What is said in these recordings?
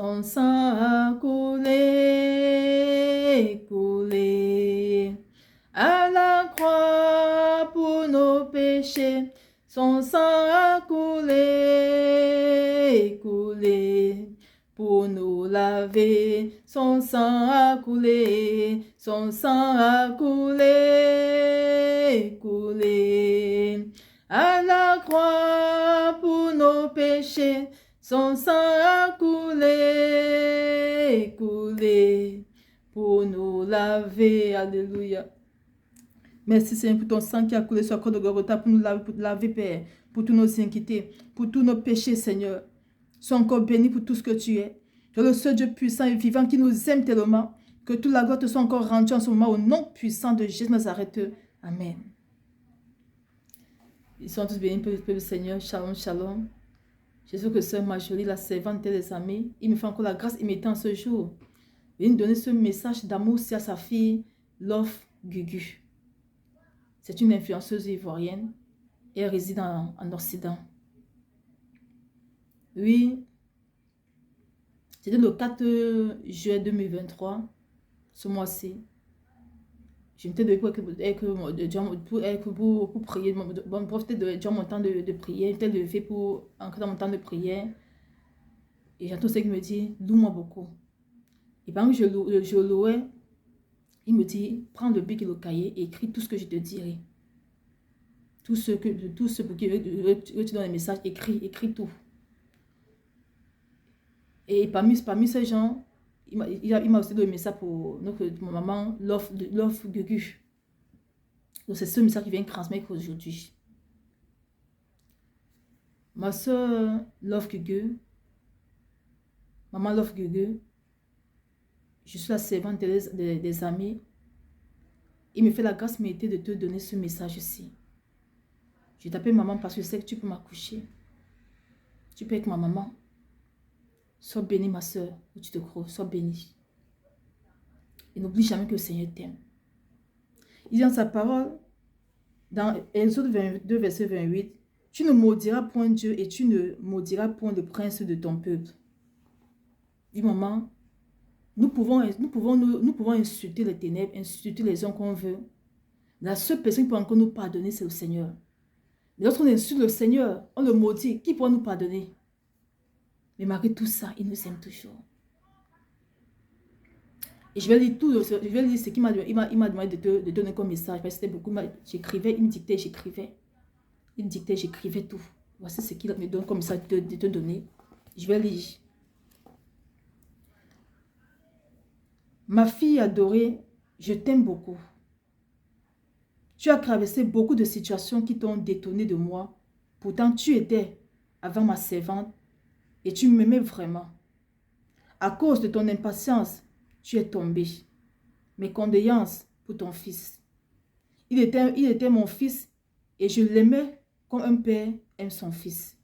Son sang a coulé, coulé à la croix pour nos péchés. Son sang a coulé, coulé pour nous laver. Son sang a coulé, son sang a coulé, coulé à la croix pour nos péchés. Son sang a coulé, coulé pour nous laver. Alléluia. Merci Seigneur pour ton sang qui a coulé sur la croix de Golgotha pour nous laver, Père, pour tous nos iniquités, pour tous nos péchés, Seigneur. Sois encore béni pour tout ce que tu es. Tu es le seul Dieu puissant et vivant qui nous aime tellement. Que toute la gloire te soit encore rendue en ce moment au nom puissant de Jésus Nazareth. Amen. Ils sont tous bénis pour le Seigneur. Shalom, shalom. Jésus que Sœur Marjorie, la servante des amis, il me fait encore la grâce immédiate en ce jour. Il me donner ce message d'amour aussi à sa fille, Love Gugu. C'est une influenceuse ivoirienne et elle réside en Occident. Oui, c'était le 4 juillet 2023, ce mois-ci. Je m'étais donné pour prier, pour profiter de mon temps de prière. Je m'étais levé pour entrer dans mon temps de prière. Et j'entends ce qui me dit, loue-moi beaucoup. Et pendant que je louais, il me dit, prends le bic et le cahier et écris tout ce que je te dirai. Tout ce pour qui tu donnes un message, écris tout. Et parmi ces gens, il m'a aussi donné un message pour ma maman, Love Gugu. Donc c'est ce message qui vient transmettre aujourd'hui. Ma soeur Love Gugu, maman Love Gugu, je suis la servante des amis. Il me fait la grâce méritée de te donner ce message-ci. Je t'appelle maman parce que je sais que tu peux m'accoucher. Tu peux être ma maman. Sois bénie, ma soeur, où tu te crois, sois bénie. Et n'oublie jamais que le Seigneur t'aime. Il dit dans sa parole, dans Exode 22, verset 28, tu ne maudiras point Dieu et tu ne maudiras point le prince de ton peuple. Dis maman, nous pouvons insulter les ténèbres, insulter les gens qu'on veut. La seule personne qui peut encore nous pardonner, c'est le Seigneur. Mais lorsqu'on insulte le Seigneur, on le maudit, qui pourra nous pardonner? Mais malgré tout ça, il nous aime toujours. Et je vais lire ce qu'il m'a demandé de donner comme message. Parce que c'était beaucoup, j'écrivais, il me dictait, j'écrivais. Il me dictait, j'écrivais tout. Voici ce qu'il me donne comme message de te donner. Je vais lire. Ma fille adorée, je t'aime beaucoup. Tu as traversé beaucoup de situations qui t'ont détourné de moi. Pourtant, tu étais avant ma servante et tu m'aimais vraiment. À cause de ton impatience, tu es tombé. Mes condoléances pour ton fils. Il était mon fils et je l'aimais comme un père aime son fils.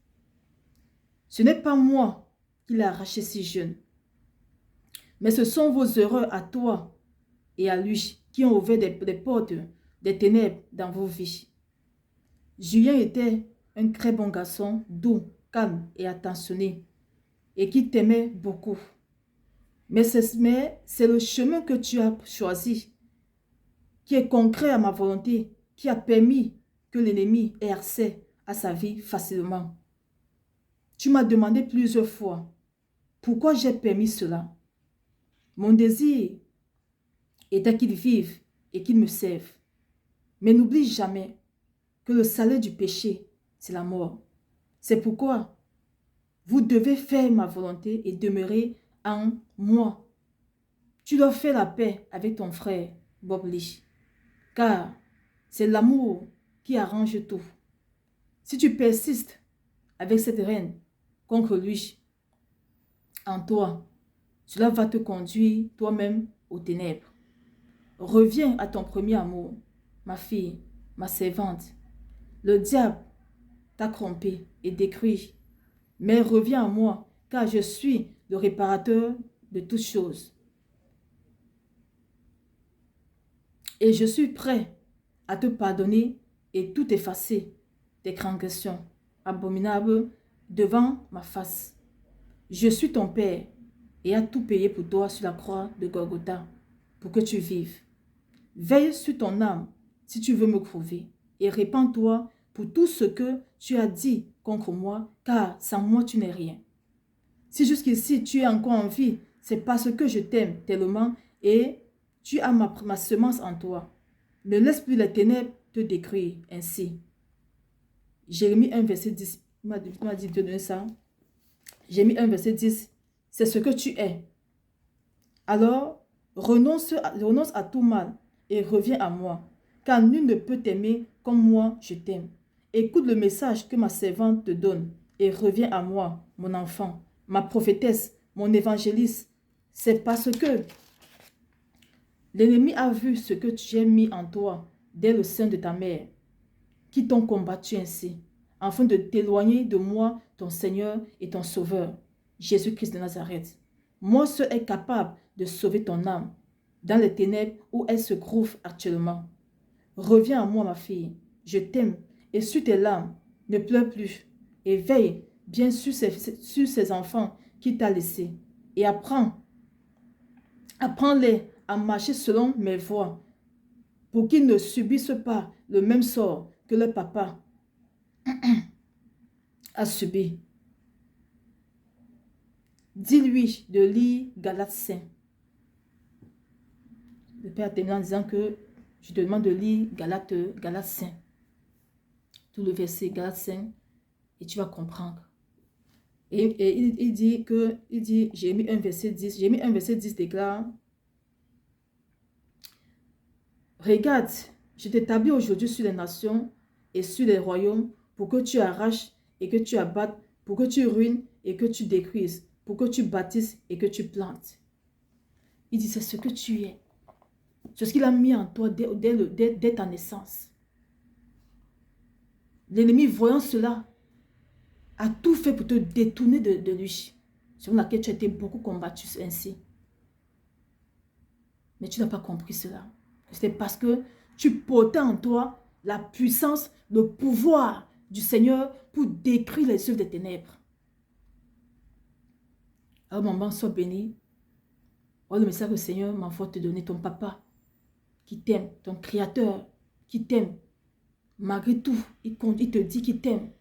Ce n'est pas moi qui l'ai arraché si jeune. Mais ce sont vos erreurs à toi et à lui qui ont ouvert des portes, des ténèbres dans vos vies. Julien était un très bon garçon, doux, calme et attentionné, et qui t'aimait beaucoup. Mais c'est le chemin que tu as choisi, qui est concret à ma volonté, qui a permis que l'ennemi ait accès à sa vie facilement. Tu m'as demandé plusieurs fois pourquoi j'ai permis cela. Mon désir était qu'il vive et qu'il me serve. Mais n'oublie jamais que le salaire du péché, c'est la mort. C'est pourquoi vous devez faire ma volonté et demeurer en moi. Tu dois faire la paix avec ton frère, Bob Lee, car c'est l'amour qui arrange tout. Si tu persistes avec cette reine contre lui, en toi, cela va te conduire toi-même aux ténèbres. Reviens à ton premier amour, ma fille, ma servante. Le diable t'a trompé et détruit, mais reviens à moi, car je suis le réparateur de toutes choses. Et je suis prêt à te pardonner et tout effacer tes transgressions abominables devant ma face. Je suis ton Père. et a tout payé pour toi sur la croix de Golgotha pour que tu vives. Veille sur ton âme si tu veux me prouver et répands-toi pour tout ce que tu as dit contre moi, car sans moi tu n'es rien. Si jusqu'ici tu es encore en vie, c'est parce que je t'aime tellement et tu as ma semence en toi. Ne laisse plus les ténèbres te décrire ainsi. Jérémie 1, verset 10. Il m'a dit de donner ça. Jérémie 1, verset 10. C'est ce que tu es. Alors, renonce à tout mal et reviens à moi, car nul ne peut t'aimer comme moi je t'aime. Écoute le message que ma servante te donne et reviens à moi, mon enfant, ma prophétesse, mon évangéliste. C'est parce que l'ennemi a vu ce que j'ai mis en toi dès le sein de ta mère, qui t'ont combattu ainsi, afin de t'éloigner de moi, ton Seigneur et ton Sauveur, Jésus-Christ de Nazareth. Moi seul est capable de sauver ton âme dans les ténèbres où elle se trouve actuellement. Reviens à moi, ma fille, je t'aime, et sur tes larmes, ne pleure plus, et veille bien sur ces enfants qui t'a laissés, et apprends-les à marcher selon mes voies, pour qu'ils ne subissent pas le même sort que leur papa a subi. Dis-lui de lire Galates 5. Le Père termine en disant que je te demande de lire Galates 5. Tout le verset Galates 5 et tu vas comprendre. Et il dit, j'ai mis un verset 10. J'ai mis un verset 10 déclare, regarde, je t'établis aujourd'hui sur les nations et sur les royaumes pour que tu arraches et que tu abattes, pour que tu ruines et que tu détruises, pour que tu bâtisses et que tu plantes. Il dit, c'est ce que tu es. C'est ce qu'il a mis en toi dès ta naissance. L'ennemi, voyant cela, a tout fait pour te détourner de lui, sur laquelle tu as été beaucoup combattu ainsi. Mais tu n'as pas compris cela. C'est parce que tu portais en toi la puissance, le pouvoir du Seigneur pour détruire les œuvres des ténèbres. Alors maman, sois bénie. Voilà le message que le Seigneur m'envoie te donner, ton papa qui t'aime, ton créateur qui t'aime. Malgré tout, il te dit qu'il t'aime.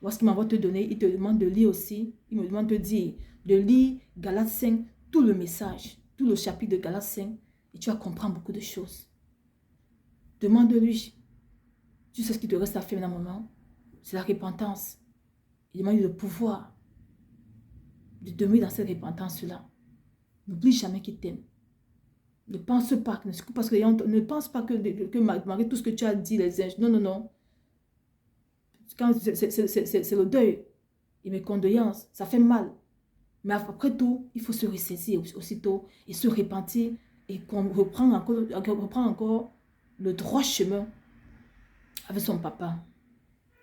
Voilà ce qu'il m'envoie te donner. Il te demande de lire aussi. Il me demande de dire, de lire Galates 5, tout le message, tout le chapitre de Galates 5. Et tu vas comprendre beaucoup de choses. Demande-lui. Tu sais ce qui te reste à faire dans un moment. C'est la repentance. Il demande le pouvoir de demeurer dans cette repentance-là. N'oublie jamais qu'il t'aime. Ne pense pas, parce que ne pense pas que malgré tout ce que tu as dit, les anges, non, non, non. C'est le deuil et mes condoléances, ça fait mal. Mais après tout, il faut se ressaisir aussitôt et se repentir et qu'on reprend encore le droit chemin avec son papa.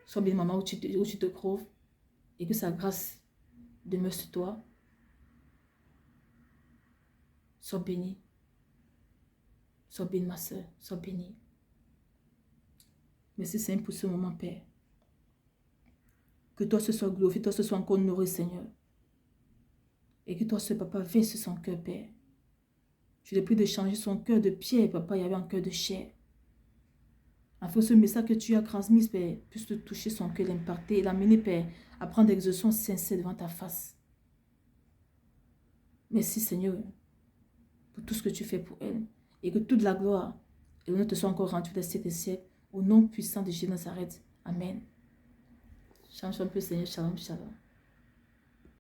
Sois bien maman où tu te trouves et que sa grâce demeure sur toi. Sois béni. Sois béni, ma soeur. Sois béni. Merci Seigneur pour ce moment, Père. Que toi ce soit glorifié, toi ce soit encore honoré, Seigneur. Et que toi ce papa veille sur son cœur, Père. Je te prie de changer son cœur de pierre, papa, il y avait un cœur de chair. Afin que ce message que tu as transmis, Père, puisse te toucher son cœur, l'impacter et l'amener, Père, à prendre des exauctions sincères devant ta face. Merci, Seigneur, pour tout ce que tu fais pour elle. Et que toute la gloire et l'honneur te soit encore rendue des siècles et siècles. Au nom puissant de Jésus de Nazareth. Amen. Change un peu, Seigneur. Shalom, shalom.